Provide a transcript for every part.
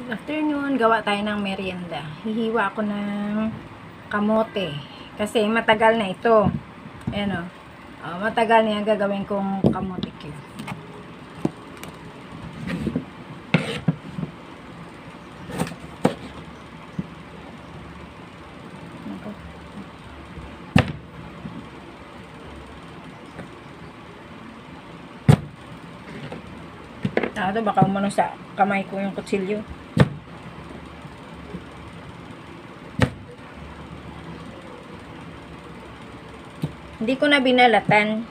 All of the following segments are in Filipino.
Good afternoon, gawa tayo ng merienda. Hihiwa ako ng kamote. Kasi matagal na ito. Ayan o. Matagal na yung gagawin kong kamote cube. Ito, baka umano sa kamay ko yung kutsilyo. Hindi ko na binalatan.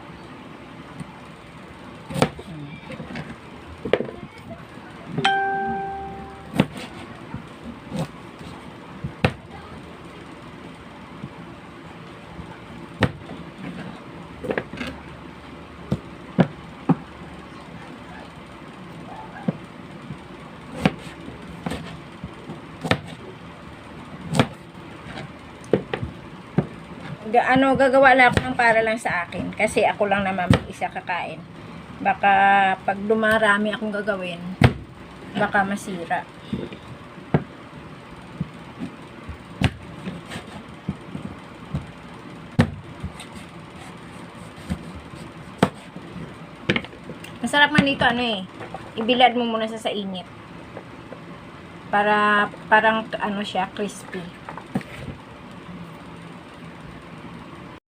Gagawa lang ako ng para lang sa akin. Kasi ako lang naman isa kakain. Baka pag dumarami akong gagawin, baka masira. Masarap man dito ibilad mo muna sa init. Para parang siya crispy.